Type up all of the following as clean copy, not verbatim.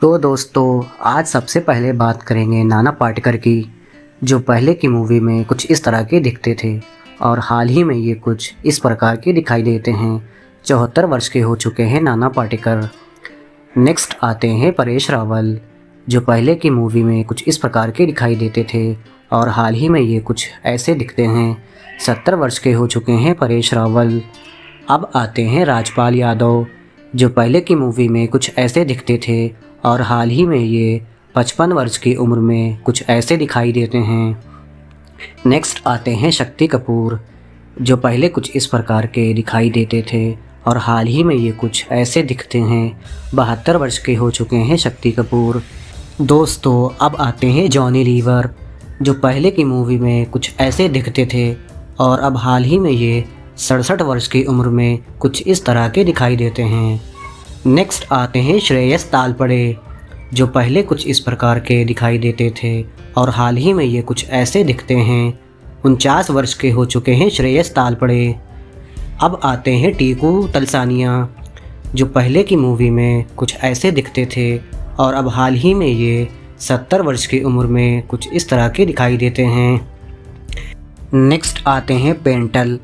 तो दोस्तों आज सबसे पहले बात करेंगे नाना पाटेकर की, जो पहले की मूवी में कुछ इस तरह के दिखते थे और हाल ही में ये कुछ इस प्रकार के दिखाई देते हैं। 74 वर्ष के हो चुके हैं नाना पाटेकर। नेक्स्ट आते हैं परेश रावल, जो पहले की मूवी में कुछ इस प्रकार के दिखाई देते थे और हाल ही में ये कुछ ऐसे दिखते हैं। 70 वर्ष के हो चुके हैं परेश रावल। अब आते हैं राजपाल यादव, जो पहले की मूवी में कुछ ऐसे दिखते थे और हाल ही में ये 55 वर्ष की उम्र में कुछ ऐसे दिखाई देते हैं। नेक्स्ट आते हैं शक्ति कपूर, जो पहले कुछ इस प्रकार के दिखाई देते थे और हाल ही में ये कुछ ऐसे दिखते हैं। 72 वर्ष के हो चुके हैं शक्ति कपूर। दोस्तों अब आते हैं जॉनी लीवर, जो पहले की मूवी में कुछ ऐसे दिखते थे और अब हाल ही में ये 67 वर्ष की उम्र में कुछ इस तरह के दिखाई देते हैं। नेक्स्ट आते हैं श्रेयस तालपड़े, जो पहले कुछ इस प्रकार के दिखाई देते थे और हाल ही में ये कुछ ऐसे दिखते हैं। 49 वर्ष के हो चुके हैं श्रेयस तालपड़े। अब आते हैं टीकू तलसानिया, जो पहले की मूवी में कुछ ऐसे दिखते थे और अब हाल ही में ये 70 वर्ष की उम्र में कुछ इस तरह के दिखाई देते हैं। नेक्स्ट आते हैं पेंटल,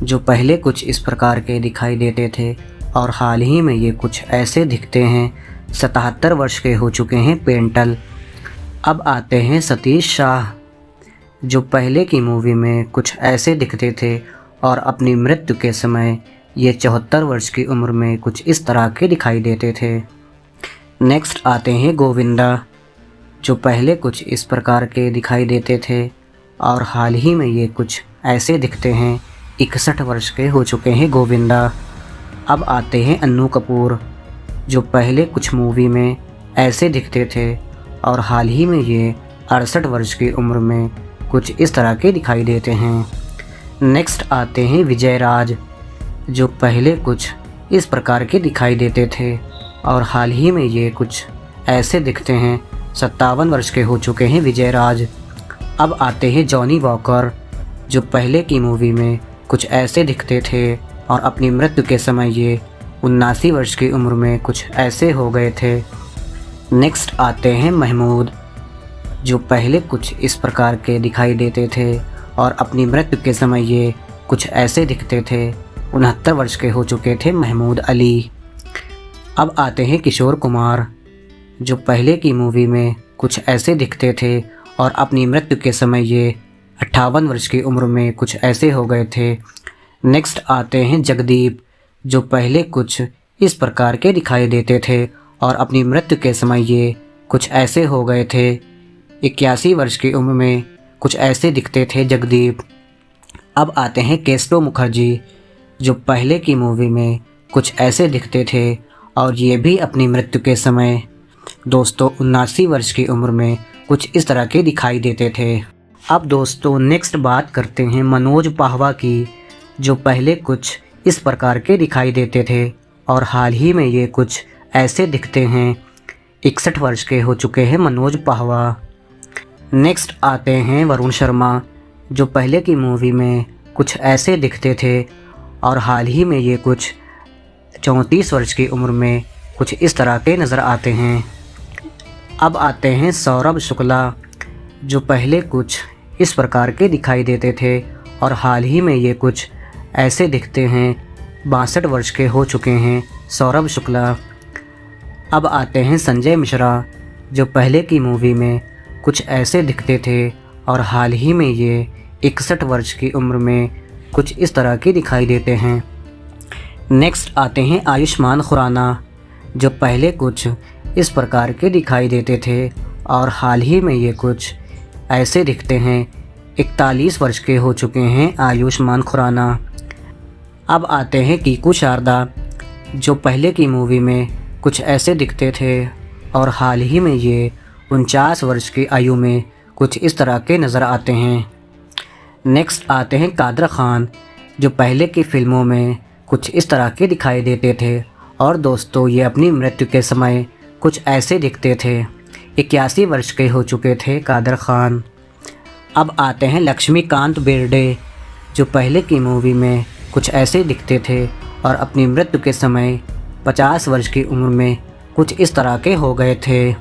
जो पहले कुछ इस प्रकार के दिखाई देते थे और हाल ही में ये कुछ ऐसे दिखते हैं। 77 वर्ष के हो चुके हैं पेंटल। अब आते हैं सतीश शाह, जो पहले की मूवी में कुछ ऐसे दिखते थे और अपनी मृत्यु के समय ये 74 वर्ष की उम्र में कुछ इस तरह के दिखाई देते थे। नेक्स्ट आते हैं गोविंदा, जो पहले कुछ इस प्रकार के दिखाई देते थे और हाल ही में ये कुछ ऐसे दिखते हैं। 61 वर्ष के हो चुके हैं गोविंदा। अब आते हैं अन्नू कपूर, जो पहले कुछ मूवी में ऐसे दिखते थे और हाल ही में ये 68 वर्ष की उम्र में कुछ इस तरह के दिखाई देते हैं। नेक्स्ट आते हैं विजय राज, जो पहले कुछ इस प्रकार के दिखाई देते थे और हाल ही में ये कुछ ऐसे दिखते हैं। 57 वर्ष के हो चुके हैं विजय राज। अब आते हैं जॉनी वॉकर, जो पहले की मूवी में कुछ ऐसे दिखते थे और अपनी मृत्यु के समय ये 79 वर्ष की उम्र में कुछ ऐसे हो गए थे। नेक्स्ट आते हैं महमूद, जो पहले कुछ इस प्रकार के दिखाई देते थे और अपनी मृत्यु के समय ये कुछ ऐसे दिखते थे। 69 वर्ष के हो चुके थे महमूद अली। अब आते हैं किशोर कुमार, जो पहले की मूवी में कुछ ऐसे दिखते थे और अपनी मृत्यु के समय ये 58 वर्ष की उम्र में कुछ ऐसे हो गए थे। नेक्स्ट आते हैं जगदीप, जो पहले कुछ इस प्रकार के दिखाई देते थे और अपनी मृत्यु के समय ये कुछ ऐसे हो गए थे। 81 वर्ष की उम्र में कुछ ऐसे दिखते थे जगदीप। अब आते हैं केशव मुखर्जी, जो पहले की मूवी में कुछ ऐसे दिखते थे और ये भी अपनी मृत्यु के समय दोस्तों 79 वर्ष की उम्र में कुछ इस तरह के दिखाई देते थे। अब दोस्तों नेक्स्ट बात करते हैं मनोज पाहवा की, जो पहले कुछ इस प्रकार के दिखाई देते थे और हाल ही में ये कुछ ऐसे दिखते हैं। 61 वर्ष के हो चुके हैं मनोज पाहवा। नेक्स्ट आते हैं वरुण शर्मा, जो पहले की मूवी में कुछ ऐसे दिखते थे और हाल ही में ये कुछ 34 वर्ष की उम्र में कुछ इस तरह के नज़र आते हैं। अब आते हैं सौरभ शुक्ला, जो पहले कुछ इस प्रकार के दिखाई देते थे और हाल ही में ये कुछ ऐसे दिखते हैं। 62 वर्ष के हो चुके हैं सौरभ शुक्ला। अब आते हैं संजय मिश्रा, जो पहले की मूवी में कुछ ऐसे दिखते थे और हाल ही में ये 61 वर्ष की उम्र में कुछ इस तरह के दिखाई देते हैं। नेक्स्ट आते हैं आयुष्मान खुराना, जो पहले कुछ इस प्रकार के दिखाई देते थे और हाल ही में ये कुछ ऐसे दिखते हैं। 41 वर्ष के हो चुके हैं आयुष्मान खुराना। अब आते हैं कीकू शारदा, जो पहले की मूवी में कुछ ऐसे दिखते थे और हाल ही में ये 49 वर्ष की आयु में कुछ इस तरह के नज़र आते हैं। नेक्स्ट आते हैं कादर ख़ान, जो पहले की फ़िल्मों में कुछ इस तरह के दिखाई देते थे और दोस्तों ये अपनी मृत्यु के समय कुछ ऐसे दिखते थे। 81 वर्ष के हो चुके थे कादर ख़ान। अब आते हैं लक्ष्मीकांत बेर्डे, जो पहले की मूवी में कुछ ऐसे दिखते थे और अपनी मृत्यु के समय 50 वर्ष की उम्र में कुछ इस तरह के हो गए थे।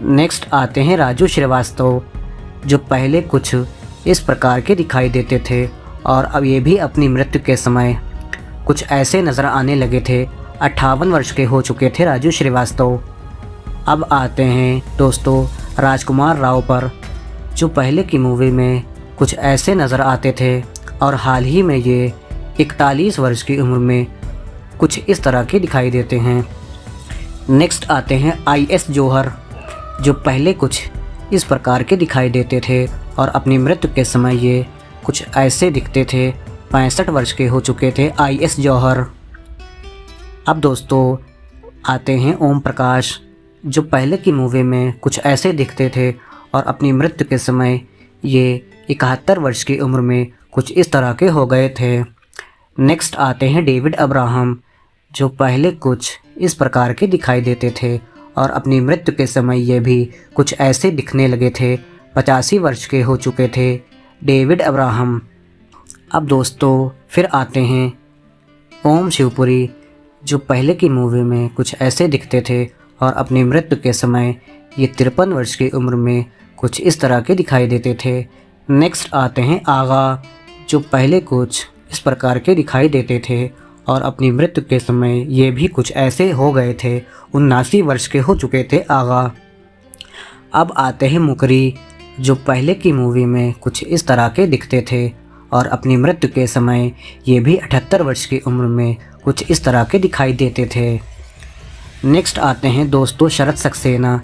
नेक्स्ट आते हैं राजू श्रीवास्तव, जो पहले कुछ इस प्रकार के दिखाई देते थे और अब ये भी अपनी मृत्यु के समय कुछ ऐसे नज़र आने लगे थे। 58 वर्ष के हो चुके थे राजू श्रीवास्तव। अब आते हैं दोस्तों राजकुमार राव पर, जो पहले की मूवी में कुछ ऐसे नज़र आते थे और हाल ही में ये 41 वर्ष की उम्र में कुछ इस तरह के दिखाई देते हैं। नेक्स्ट आते हैं IS जौहर, जो पहले कुछ इस प्रकार के दिखाई देते थे और अपनी मृत्यु के समय ये कुछ ऐसे दिखते थे। 65 वर्ष के हो चुके थे IS जौहर। अब दोस्तों आते हैं ओम प्रकाश, जो पहले की मूवी में कुछ ऐसे दिखते थे और अपनी मृत्यु के समय ये 71 वर्ष की उम्र में कुछ इस तरह के हो गए थे। नेक्स्ट आते हैं डेविड अब्राहम, जो पहले कुछ इस प्रकार के दिखाई देते थे और अपनी मृत्यु के समय ये भी कुछ ऐसे दिखने लगे थे। 85 वर्ष के हो चुके थे डेविड अब्राहम। अब दोस्तों फिर आते हैं ओम शिवपुरी, जो पहले की मूवी में कुछ ऐसे दिखते थे और अपनी मृत्यु के समय ये 53 वर्ष की उम्र में कुछ इस तरह के दिखाई देते थे। नेक्स्ट आते हैं आगा, जो पहले कुछ इस प्रकार के दिखाई देते थे और अपनी मृत्यु के समय ये भी कुछ ऐसे हो गए थे। 79 वर्ष के हो चुके थे आगा। अब आते हैं मुकरी, जो पहले की मूवी में कुछ इस तरह के दिखते थे और अपनी मृत्यु के समय ये भी 78 वर्ष की उम्र में कुछ इस तरह के दिखाई देते थे। नेक्स्ट आते हैं दोस्तों शरद सक्सेना,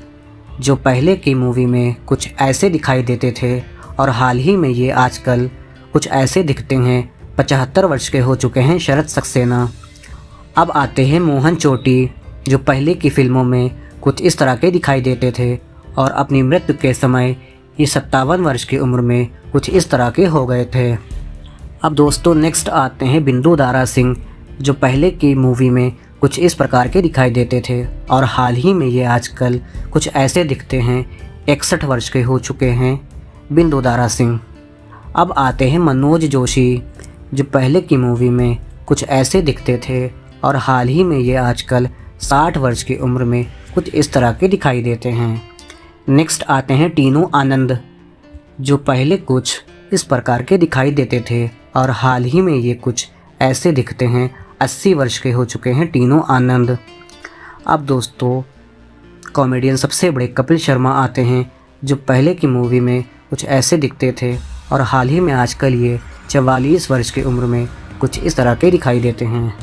जो पहले की मूवी में कुछ ऐसे दिखाई देते थे और हाल ही में ये आजकल कुछ ऐसे दिखते हैं। 75 वर्ष के हो चुके हैं शरद सक्सेना। अब आते हैं मोहन चोटी, जो पहले की फिल्मों में कुछ इस तरह के दिखाई देते थे और अपनी मृत्यु के समय ये 57 वर्ष की उम्र में कुछ इस तरह के हो गए थे। अब दोस्तों नेक्स्ट आते हैं बिंदु दारा सिंह, जो पहले की मूवी में कुछ इस प्रकार के दिखाई देते थे और हाल ही में ये आजकल कुछ ऐसे दिखते हैं। 61 वर्ष के हो चुके हैं बिंदु दारा सिंह। अब आते हैं मनोज जोशी, जो पहले की मूवी में कुछ ऐसे दिखते थे और हाल ही में ये आजकल 60 वर्ष की उम्र में कुछ इस तरह के दिखाई देते हैं। नेक्स्ट आते हैं टीनू आनंद, जो पहले कुछ इस प्रकार के दिखाई देते थे और हाल ही में ये कुछ ऐसे दिखते हैं। 80 वर्ष के हो चुके हैं टीनू आनंद। अब दोस्तों कॉमेडियन सबसे बड़े कपिल शर्मा आते हैं, जो पहले की मूवी में कुछ ऐसे दिखते थे और हाल ही में आजकल ये 44 वर्ष की उम्र में कुछ इस तरह के दिखाई देते हैं।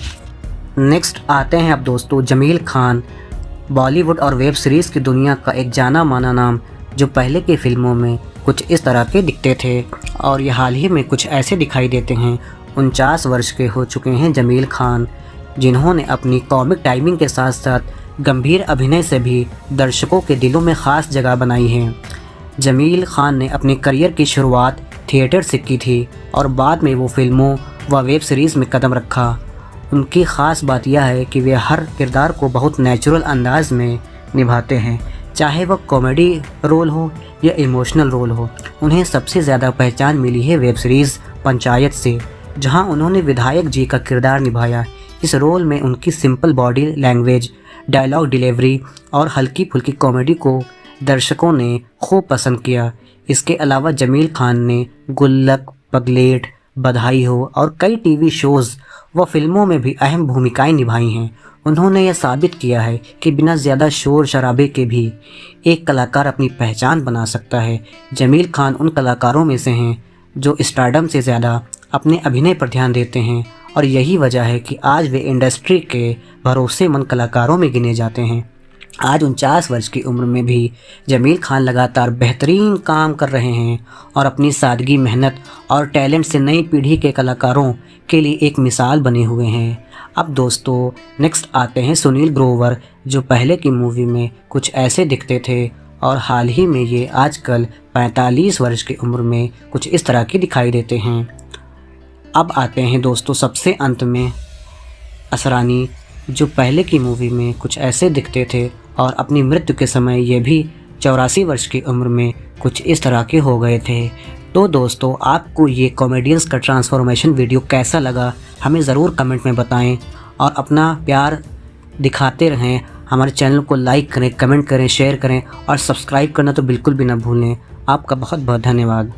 नेक्स्ट आते हैं अब दोस्तों जमील खान, बॉलीवुड और वेब सीरीज़ की दुनिया का एक जाना माना नाम, जो पहले की फिल्मों में कुछ इस तरह के दिखते थे और ये हाल ही में कुछ ऐसे दिखाई देते हैं। 49 वर्ष के हो चुके हैं जमील खान, जिन्होंने अपनी कॉमिक टाइमिंग के साथ साथ गंभीर अभिनय से भी दर्शकों के दिलों में ख़ास जगह बनाई है। जमील खान ने अपने करियर की शुरुआत थिएटर से की थी और बाद में वो फिल्मों व वेब सीरीज़ में कदम रखा। उनकी ख़ास बात यह है कि वे हर किरदार को बहुत नेचुरल अंदाज में निभाते हैं, चाहे वह कॉमेडी रोल हो या इमोशनल रोल हो। उन्हें सबसे ज़्यादा पहचान मिली है वेब सीरीज़ पंचायत से, जहां उन्होंने विधायक जी का किरदार निभाया। इस रोल में उनकी simple body language, dialogue delivery और हल्की फुल्की कॉमेडी को दर्शकों ने खूब पसंद किया। इसके अलावा जमील खान ने गुल्लक, पगलेट, बधाई हो और कई टीवी शोज़ व फिल्मों में भी अहम भूमिकाएं निभाई हैं। उन्होंने यह साबित किया है कि बिना ज़्यादा शोर शराबे के भी एक कलाकार अपनी पहचान बना सकता है। जमील खान उन कलाकारों में से हैं जो स्टारडम से ज़्यादा अपने अभिनय पर ध्यान देते हैं और यही वजह है कि आज वे इंडस्ट्री के भरोसेमंद कलाकारों में गिने जाते हैं। आज 49 वर्ष की उम्र में भी जमील खान लगातार बेहतरीन काम कर रहे हैं और अपनी सादगी, मेहनत और टैलेंट से नई पीढ़ी के कलाकारों के लिए एक मिसाल बने हुए हैं। अब दोस्तों नेक्स्ट आते हैं सुनील ग्रोवर, जो पहले की मूवी में कुछ ऐसे दिखते थे और हाल ही में ये आजकल 45 वर्ष की उम्र में कुछ इस तरह के दिखाई देते हैं। अब आते हैं दोस्तों सबसे अंत में असरानी, जो पहले की मूवी में कुछ ऐसे दिखते थे और अपनी मृत्यु के समय ये भी 84 वर्ष की उम्र में कुछ इस तरह के हो गए थे। तो दोस्तों आपको ये कॉमेडियंस का ट्रांसफॉर्मेशन वीडियो कैसा लगा हमें ज़रूर कमेंट में बताएं और अपना प्यार दिखाते रहें। हमारे चैनल को लाइक करें, कमेंट करें, शेयर करें और सब्सक्राइब करना तो बिल्कुल भी ना भूलें। आपका बहुत बहुत धन्यवाद।